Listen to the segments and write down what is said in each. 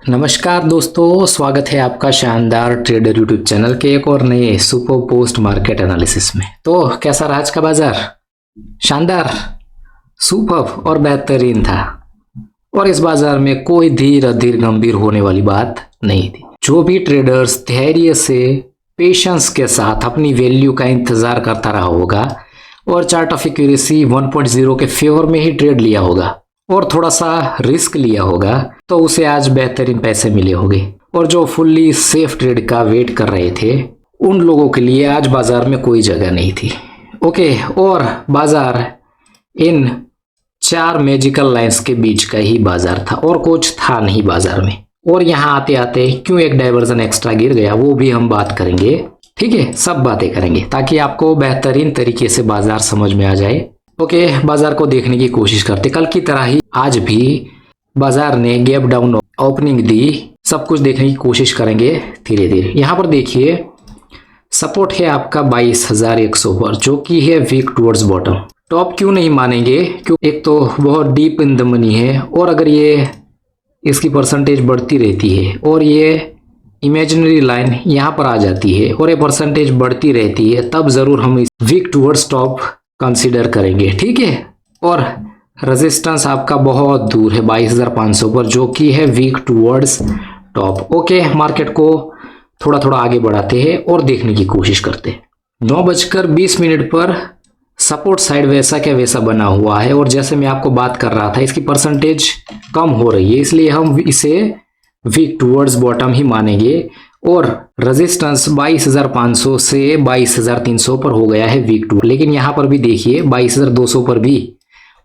नमस्कार दोस्तों, स्वागत है आपका शानदार ट्रेडर यूट्यूब चैनल के एक और नए सुपर पोस्ट मार्केट एनालिसिस में। तो कैसा रहा आज का बाजार? शानदार, सुपर और बेहतरीन था। और इस बाजार में कोई धीर अधीर गंभीर होने वाली बात नहीं थी। जो भी ट्रेडर्स धैर्य से पेशेंस के साथ अपनी वैल्यू का इंतजार करता रहा होगा और चार्ट ऑफ एक्यूरेसी 1.0 के फेवर में ही ट्रेड लिया होगा और थोड़ा सा रिस्क लिया होगा तो उसे आज बेहतरीन पैसे मिले होंगे। और जो फुल्ली सेफ ट्रेड का वेट कर रहे थे उन लोगों के लिए आज बाजार में कोई जगह नहीं थी। ओके, और बाजार इन 4 मैजिकल लाइंस के बीच का ही बाजार था और कुछ था नहीं बाजार में। और यहाँ आते आते क्यों एक डाइवर्जन एक्स्ट्रा गिर गया वो भी हम बात करेंगे। ठीक है, सब बातें करेंगे ताकि आपको बेहतरीन तरीके से बाजार समझ में आ जाए। ओके, बाजार को देखने की कोशिश करते। कल की तरह ही आज भी बाजार ने गैप डाउन ओपनिंग दी। सब कुछ देखने की कोशिश करेंगे धीरे धीरे। यहाँ पर देखिए सपोर्ट है आपका 22,100 पर, जो कि है वीक टुवर्ड्स बॉटम। टॉप क्यों नहीं मानेंगे? क्योंकि एक तो बहुत डीप इन द मनी है और अगर ये इसकी परसेंटेज बढ़ती रहती है और ये इमेजिनरी लाइन यहाँ पर आ जाती है और ये परसेंटेज बढ़ती रहती है तब जरूर हम इस वीक टुवर्ड्स टॉप कंसीडर करेंगे। ठीक है, और रेजिस्टेंस आपका बहुत दूर है 22,500 पर, जो कि है weak towards top. Okay, market को थोड़ा थोड़ा आगे बढ़ाते हैं और देखने की कोशिश करते हैं। 9:20 पर सपोर्ट साइड वैसा क्या वैसा बना हुआ है और जैसे मैं आपको बात कर रहा था इसकी परसेंटेज कम हो रही है, इसलिए हम इसे वीक टुवर्ड्स बॉटम ही मानेंगे। और रेजिस्टेंस 22,500 से 22,300 पर हो गया है वीक टू। लेकिन यहाँ पर भी देखिए 22,200 पर भी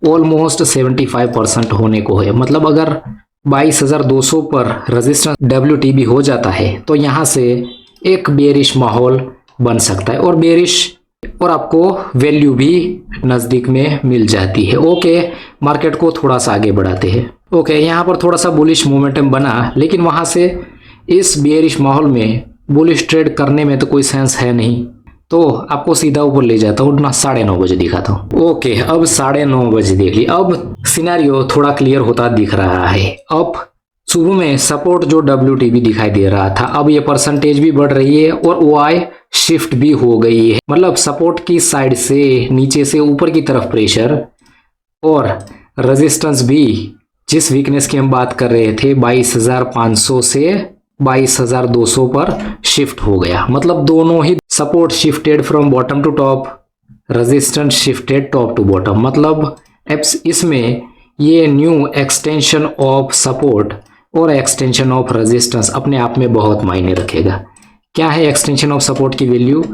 ऑलमोस्ट 75% होने को है। मतलब अगर 22,200 पर रेजिस्टेंस WTB हो जाता है तो यहाँ से एक बेरिश माहौल बन सकता है और बेरिश और आपको वैल्यू भी नज़दीक में मिल जाती है। ओके, मार्केट को थोड़ा सा आगे बढ़ाते हैं। ओके, यहाँ पर थोड़ा सा बुलिश मोमेंटम बना, लेकिन वहाँ से इस बेरिश माहौल में बुलिश ट्रेड करने में तो कोई सेंस है नहीं, तो आपको सीधा ऊपर ले जाता हूँ। 9:30 बजे दिखाता हूँ। ओके, अब 9:30 बजे देख ली। अब सिनेरियो थोड़ा क्लियर होता दिख रहा है। अब सुबह में सपोर्ट जो WTB दिखाई दे रहा था, अब ये परसेंटेज भी बढ़ रही है और OI शिफ्ट भी हो गई है। मतलब सपोर्ट की साइड से नीचे से ऊपर की तरफ प्रेशर और रेजिस्टेंस भी जिस वीकनेस की हम बात कर रहे थे 22,500 से 22,200 पर शिफ्ट हो गया। मतलब दोनों ही support shifted from bottom to top, resistance shifted top to bottom. मतलब इसमें ये न्यू एक्सटेंशन ऑफ सपोर्ट और एक्सटेंशन ऑफ रेजिस्टेंस अपने आप में बहुत मायने रखेगा। क्या है एक्सटेंशन ऑफ सपोर्ट की वैल्यू?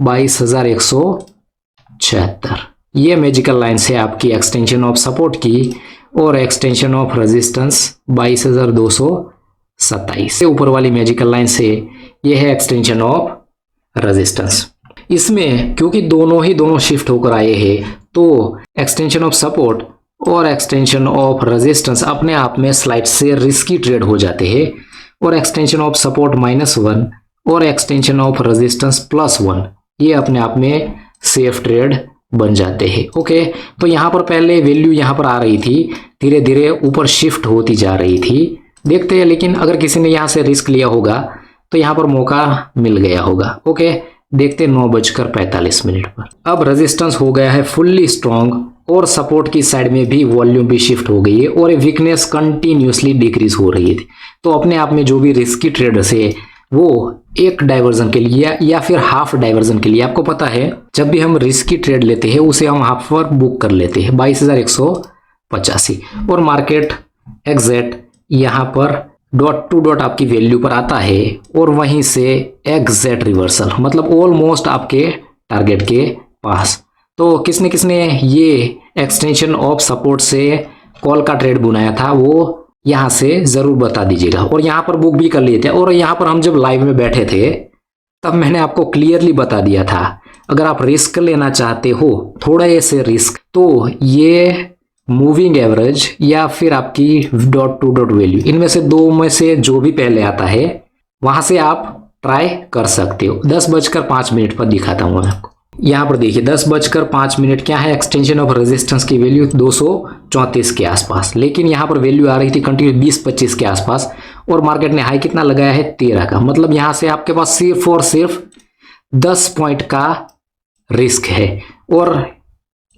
22,176। ये मैजिकल लाइन है आपकी एक्सटेंशन ऑफ सपोर्ट की और एक्सटेंशन ऑफ रेजिस्टेंस 22,227। ऊपर वाली मैजिकल लाइन से ये है एक्सटेंशन ऑफ रेजिस्टेंस। इसमें क्योंकि दोनों शिफ्ट होकर आए हैं तो एक्सटेंशन ऑफ सपोर्ट और एक्सटेंशन ऑफ रेजिस्टेंस अपने आप में स्लाइड से रिस्की ट्रेड हो जाते हैं और एक्सटेंशन ऑफ सपोर्ट -1 और एक्सटेंशन ऑफ रेजिस्टेंस +1 ये अपने आप में सेफ ट्रेड बन जाते हैं। ओके, तो यहाँ पर पहले वैल्यू यहाँ पर आ रही थी, धीरे धीरे ऊपर शिफ्ट होती जा रही थी, देखते हैं। लेकिन अगर किसी ने यहाँ से रिस्क लिया होगा तो यहाँ पर मौका मिल गया होगा। ओके, देखते 9:45 पर। अब रेजिस्टेंस हो गया है फुल्ली स्ट्रॉन्ग और सपोर्ट की साइड में भी वॉल्यूम भी शिफ्ट हो गई है और ये वीकनेस कंटिन्यूसली डिक्रीज हो रही थी। तो अपने आप में जो भी रिस्की ट्रेडर्स है वो एक डाइवर्जन के लिए या फिर हाफ डाइवर्जन के लिए, आपको पता है जब भी हम रिस्की ट्रेड लेते हैं उसे हम हाफ पर बुक कर लेते हैं 22,185 और मार्केट एग्जैक्ट यहाँ पर डॉट टू डॉट आपकी वैल्यू पर आता है और वहीं से एग्जैक्ट रिवर्सल, मतलब ऑलमोस्ट आपके टारगेट के पास। तो किसने किसने ये एक्सटेंशन ऑफ सपोर्ट से कॉल का ट्रेड बनाया था वो यहाँ से जरूर बता दीजिएगा और यहाँ पर बुक भी कर लिए थे। और यहाँ पर हम जब लाइव में बैठे थे तब मैंने आपको क्लियरली बता दिया था अगर आप रिस्क लेना चाहते हो थोड़ा ऐसे रिस्क तो ये मूविंग एवरेज या फिर आपकी डॉट टू डॉट वैल्यू, इनमें से दो में से जो भी पहले आता है वहां से आप ट्राई कर सकते हो। 10:05 पर दिखाता हूँ मैं आपको। यहाँ पर देखिए 10:05 क्या है एक्सटेंशन ऑफ रेजिस्टेंस की वैल्यू 234 के आसपास, लेकिन यहाँ पर वैल्यू आ रही थी कंटिन्यू 20-25 के आसपास और मार्केट ने हाई कितना लगाया है 13 का, मतलब यहां से आपके पास सिर्फ और सिर्फ 10 पॉइंट का रिस्क है। और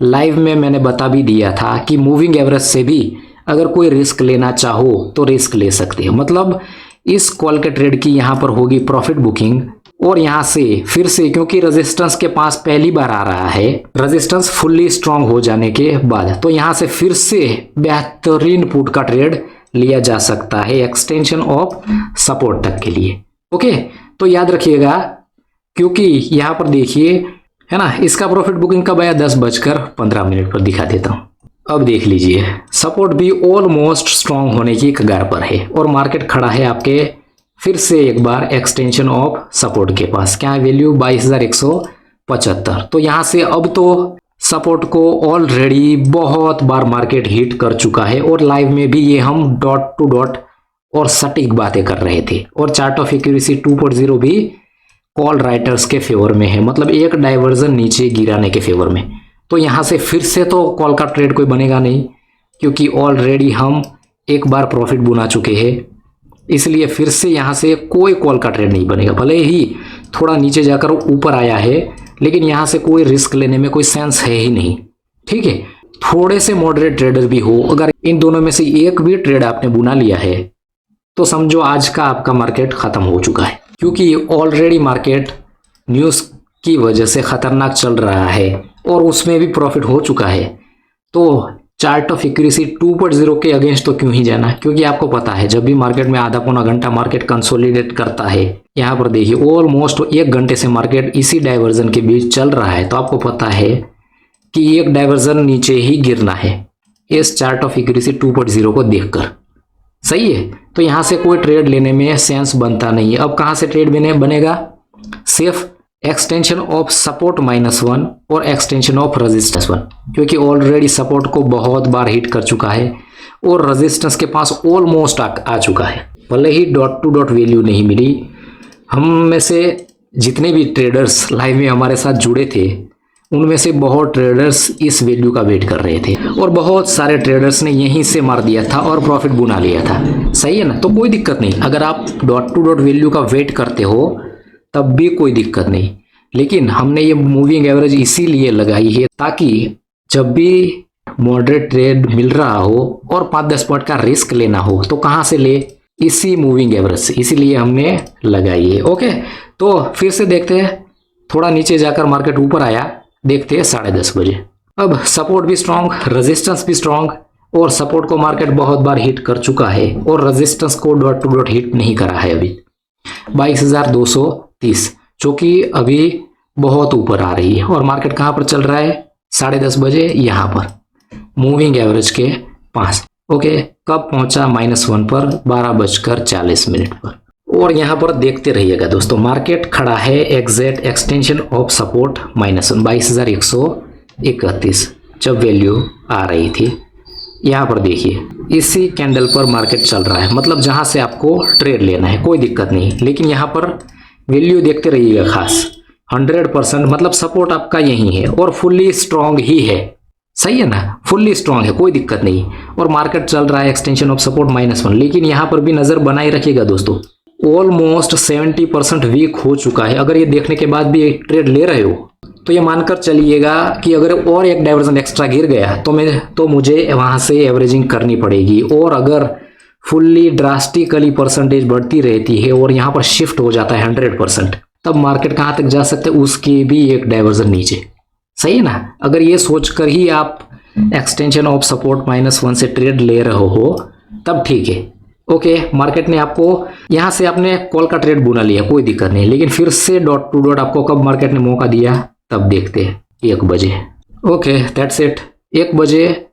लाइव में मैंने बता भी दिया था कि मूविंग एवरेज से भी अगर कोई रिस्क लेना चाहो तो रिस्क ले सकते हो। मतलब इस कॉल के ट्रेड की यहां पर होगी प्रॉफिट बुकिंग, और यहां से फिर से क्योंकि रेजिस्टेंस के पास पहली बार आ रहा है, रेजिस्टेंस फुल्ली स्ट्रांग हो जाने के बाद, तो यहां से फिर से बेहतरीन पुट का ट्रेड लिया जा सकता है एक्सटेंशन ऑफ सपोर्ट तक के लिए। ओके, तो याद रखिएगा, क्योंकि यहां पर देखिए है ना, इसका प्रॉफिट बुकिंग कब आया 10:15 पर दिखा देता हूं। अब देख लीजिए, सपोर्ट भी ऑलमोस्ट स्ट्रांग होने की कगार पर है और मार्केट खड़ा है आपके फिर से एक बार एक्सटेंशन ऑफ सपोर्ट के पास। क्या है वैल्यू 22,175। तो यहां से अब तो सपोर्ट को ऑलरेडी बहुत बार मार्केट हिट कर चुका है और लाइव में भी ये हम डॉट टू डॉट और सटीक बातें कर रहे थे। और चार्ट ऑफ एक्यूरेसी 2.0 भी कॉल राइटर्स के फेवर में है, मतलब एक डाइवर्जन नीचे गिराने के फेवर में। तो यहां से फिर से तो कॉल का ट्रेड कोई बनेगा नहीं, क्योंकि ऑलरेडी हम एक बार प्रॉफिट बुना चुके हैं, इसलिए फिर से यहां से कोई कॉल का ट्रेड नहीं बनेगा। भले ही थोड़ा नीचे जाकर ऊपर आया है, लेकिन यहां से कोई रिस्क लेने में कोई सेंस है ही नहीं। ठीक है, थोड़े से मॉडरेट ट्रेडर भी हो, अगर इन दोनों में से एक भी ट्रेड आपने बुना लिया है तो समझो आज का आपका मार्केट खत्म हो चुका है, क्योंकि ऑलरेडी मार्केट न्यूज़ की वजह से खतरनाक चल रहा है और उसमें भी प्रॉफिट हो चुका है। तो चार्ट ऑफ एक्यूरेसी 2.0 के अगेंस्ट तो क्यों ही जाना, क्योंकि आपको पता है जब भी मार्केट में आधा पौना घंटा मार्केट कंसोलिडेट करता है, यहाँ पर देखिए ऑलमोस्ट 1 घंटे से मार्केट इसी डाइवर्जन के बीच चल रहा है, तो आपको पता है कि एक डाइवर्जन नीचे ही गिरना है इस चार्ट ऑफ एक्यूरेसी 2.0 को देखकर। सही है, तो यहाँ से कोई ट्रेड लेने में सेंस बनता नहीं है। अब कहाँ से ट्रेड बनेगा, सिर्फ एक्सटेंशन ऑफ सपोर्ट -1 और एक्सटेंशन ऑफ रेजिस्टेंस 1, क्योंकि ऑलरेडी सपोर्ट को बहुत बार हिट कर चुका है और रेजिस्टेंस के पास ऑलमोस्ट आ चुका है। भले ही डॉट टू डॉट वैल्यू नहीं मिली, हम में से जितने भी ट्रेडर्स लाइव में हमारे साथ जुड़े थे उनमें से बहुत ट्रेडर्स इस वैल्यू का वेट कर रहे थे और बहुत सारे ट्रेडर्स ने यहीं से मार दिया था और प्रॉफिट बुना लिया था। सही है ना, तो कोई दिक्कत नहीं, अगर आप डॉट टू डॉट वैल्यू का वेट करते हो तब भी कोई दिक्कत नहीं। लेकिन हमने ये मूविंग एवरेज इसीलिए लगाई है ताकि जब भी मॉडरेट ट्रेड मिल रहा हो और 5-10 पॉइंट का रिस्क लेना हो तो कहाँ से ले, इसी मूविंग एवरेज से, इसीलिए हमने लगाई है। ओके, तो फिर से देखते हैं, थोड़ा नीचे जाकर मार्केट ऊपर आया, देखते हैं 10:30 बजे। अब सपोर्ट भी स्ट्रांग, रेजिस्टेंस भी स्ट्रांग, और सपोर्ट को मार्केट बहुत बार हिट कर चुका है और resistance co dot to dot hit नहीं करा है अभी 22,230, जो कि अभी बहुत ऊपर आ रही है। और मार्केट कहाँ पर चल रहा है 10:30 बजे, यहाँ पर मूविंग एवरेज के पास। ओके, कब पहुंचा -1 पर 12:40 पर। और यहाँ पर देखते रहिएगा दोस्तों, मार्केट खड़ा है एग्जैक्ट एक्सटेंशन ऑफ सपोर्ट -1 22,131 जब वैल्यू आ रही थी। यहाँ पर देखिए इसी कैंडल पर मार्केट चल रहा है, मतलब जहाँ से आपको ट्रेड लेना है कोई दिक्कत नहीं, लेकिन यहाँ पर वैल्यू देखते रहिएगा खास 100%, मतलब सपोर्ट आपका यही है और फुल्ली स्ट्रांग ही है। सही है ना, फुल्ली स्ट्रांग है, कोई दिक्कत नहीं। और मार्केट चल रहा है एक्सटेंशन ऑफ सपोर्ट -1, लेकिन यहाँ पर भी नजर बनाए रखिएगा दोस्तों, ऑलमोस्ट 70% वीक हो चुका है। अगर ये देखने के बाद भी ट्रेड ले रहे हो तो ये मानकर चलिएगा कि अगर और एक डाइवर्जन एक्स्ट्रा गिर गया तो मुझे वहां से एवरेजिंग करनी पड़ेगी। और अगर फुल्ली ड्रास्टिकली परसेंटेज बढ़ती रहती है और यहाँ पर शिफ्ट हो जाता है 100%, तब मार्केट कहाँ तक जा सकते हैं, उसके भी एक डाइवर्जन नीचे। सही है ना, अगर ये सोचकर ही आप एक्सटेंशन ऑफ सपोर्ट -1 से ट्रेड ले रहे हो तब ठीक है। ओके, मार्केट ने आपको यहां से आपने कॉल का ट्रेड बुना लिया, कोई दिक्कत नहीं, लेकिन फिर से डॉट टू डॉट आपको कब मार्केट ने मौका दिया, तब देखते हैं 1 बजे। Okay, that's it. 1 बजे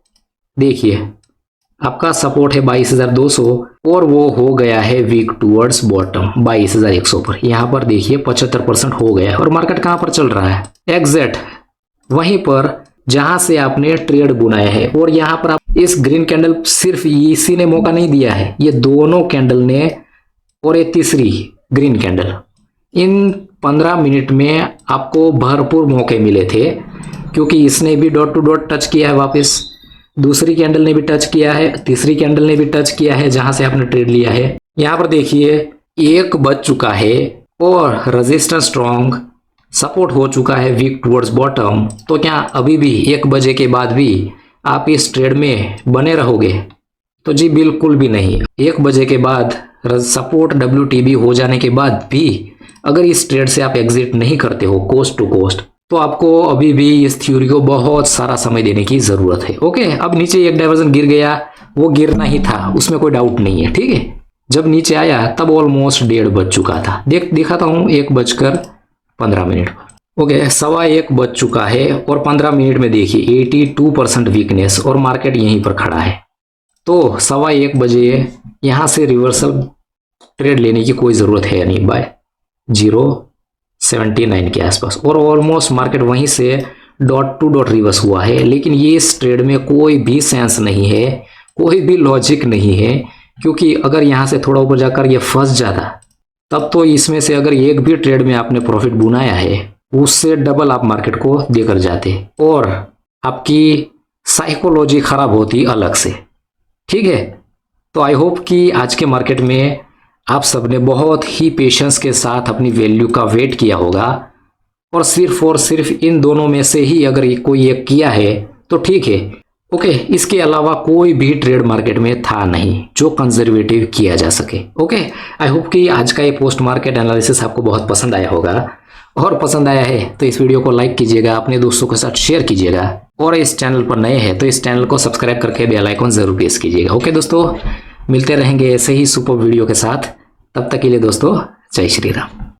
देखिए आपका सपोर्ट है 22,200 और वो हो गया है वीक टूवर्ड्स बॉटम 22,100 पर। यहाँ पर देखिए 75% हो गया है और मार्केट कहाँ पर चल रहा है, एग्जैक्ट वहीं पर जहां से आपने ट्रेड बुनाया है। और यहां पर आप इस ग्रीन कैंडल सिर्फ इसी ने मौका नहीं दिया है, ये दोनों कैंडल ने और ये तीसरी ग्रीन कैंडल, इन 15 मिनट में आपको भरपूर मौके मिले थे, क्योंकि इसने भी डॉट टू डॉट टच किया है वापस, दूसरी कैंडल ने भी टच किया है, तीसरी कैंडल ने भी टच किया है जहां से आपने ट्रेड लिया है। यहाँ पर देखिए 1 बज चुका है और रेजिस्टेंस स्ट्रॉन्ग, सपोर्ट हो चुका है वीक टुवर्ड्स बॉटम। तो क्या अभी भी 1 बजे के बाद भी आप इस ट्रेड में बने रहोगे? तो जी बिल्कुल भी नहीं। 1 बजे के बाद सपोर्ट WTB हो जाने के बाद भी अगर इस ट्रेड से आप एग्जिट नहीं करते हो कोस्ट टू कोस्ट, तो आपको अभी भी इस थ्योरी को बहुत सारा समय देने की जरूरत है। ओके, अब नीचे एक डाइवर्जन गिर गया, वो गिरना ही था, उसमें कोई डाउट नहीं है। ठीक है, जब नीचे आया तब ऑलमोस्ट 1:30 बज चुका था। दिखाता हूँ 1:15 पर। ओके, 1:15 बज चुका है और 15 मिनट में देखिए 82% वीकनेस और मार्केट यहीं पर खड़ा है। तो 1:15 बजे यहाँ से रिवर्सल ट्रेड लेने की कोई ज़रूरत है नहीं बाय 0.79 के आसपास, और ऑलमोस्ट मार्केट वहीं से डॉट टू डॉट रिवर्स हुआ है। लेकिन ये इस ट्रेड में कोई भी सेंस नहीं है, कोई भी लॉजिक नहीं है, क्योंकि अगर यहाँ से थोड़ा ऊपर जाकर ये फंस जाता तब तो इसमें से अगर एक भी ट्रेड में आपने प्रॉफिट बुनाया है उससे डबल आप मार्केट को देकर जाते और आपकी साइकोलॉजी खराब होती अलग से। ठीक है, तो आई होप कि आज के मार्केट में आप सबने बहुत ही पेशेंस के साथ अपनी वैल्यू का वेट किया होगा और सिर्फ इन दोनों में से ही अगर कोई एक किया है तो ठीक है। ओके, इसके अलावा कोई भी ट्रेड मार्केट में था नहीं जो कंजर्वेटिव किया जा सके। ओके, आई होप कि आज का ये पोस्ट मार्केट एनालिसिस आपको बहुत पसंद आया होगा, और पसंद आया है तो इस वीडियो को लाइक कीजिएगा, अपने दोस्तों के साथ शेयर कीजिएगा, और इस चैनल पर नए हैं तो इस चैनल को सब्सक्राइब करके बेल आइकन जरूर प्रेस कीजिएगा। ओके दोस्तों, मिलते रहेंगे ऐसे ही सुपर वीडियो के साथ। तब तक के लिए दोस्तों, जय श्री राम।